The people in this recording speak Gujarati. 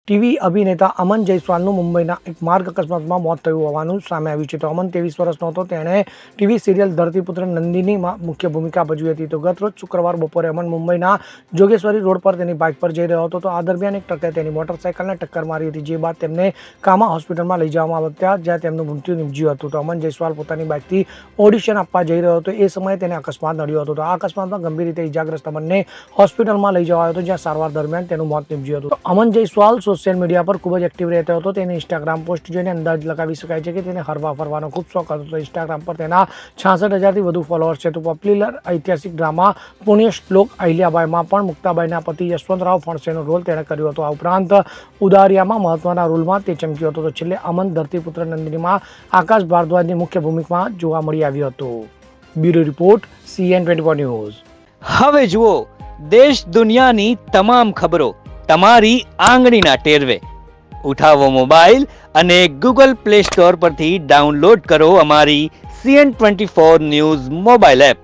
ટીવી અભિનેતા અમન જયસ્વાલનું મુંબઈના એક માર્ગ અકસ્માતમાં મોત થયું હોવાનું સામે આવ્યું છે. તો અમન 23 વર્ષનો હતો. તેણે ટીવી સિરિયલ ધરતીપુત્ર નંદિનીમાં મુખ્ય ભૂમિકા ભજવી હતી. તો ગત રોજ શુક્રવાર બપોરે અમન મુંબઈના જોગેશ્વરી રોડ પર તેની બાઇક પર જઈ રહ્યો હતો. તો આ દરમિયાન એક ટ્રકે તેની મોટરસાઇકલને ટક્કર મારી હતી, જે બાદ તેમને કામા હોસ્પિટલમાં લઈ જવામાં આવ્યા હતા, જ્યાં તેમનું મૃત્યુ નિપજ્યું હતું. તો અમન જયસ્વાલ પોતાની બાઇકથી ઓડિશન આપવા જઈ રહ્યો હતો. એ સમયે તેને અકસ્માત નડ્યો હતો. તો આ અકસ્માતમાં ગંભીર રીતે ઇજાગ્રસ્ત અમનને હોસ્પિટલમાં લઈ જવાયો હતો, જ્યાં સારવાર દરમિયાન તેનું મોત નિપજ્યું હતું. અમન જયસ્વાલ સોશિયલ મીડિયા પર ખૂબ જ એક્ટિવ રહેતો હતો. તેની ઇન્સ્ટાગ્રામ પોસ્ટ જોઈને અંદાજ લગાવી શકાય છે કે તેને હરવા ફરવાનો ખૂબ શોખ હતો. તો ઇન્સ્ટાગ્રામ પર તેના 66,000થી વધુ ફોલોઅર્સ છે. તો પોપ્યુલર ઐતિહાસિક ડ્રામા પુણ્યશ્લોક અહિલ્યાબાઈમાં પણ મુક્તાબાઈના પતિ યશવંતરાવ ફણસેનો રોલ તેણે કર્યો હતો. આ ઉપરાંત ઉદારિયામાં મહત્વના રોલમાં તે ચમક્યો હતો. તો છેલ્લે અમન ધરતીપુત્ર નંદિનીમાં આકાશ ભારદ્વાજની મુખ્ય ભૂમિકામાં જોવા મળી આવ્યો હતો. Bureau report CN24 news. હવે જુઓ દેશ દુનિયાની તમામ ખબરો તમારી આંગળીના ટેરવે. ઉઠાવો મોબાઈલ અને ગૂગલ પ્લે સ્ટોર પરથી ડાઉનલોડ કરો અમારી CN24 ન્યૂઝ મોબાઈલ એપ.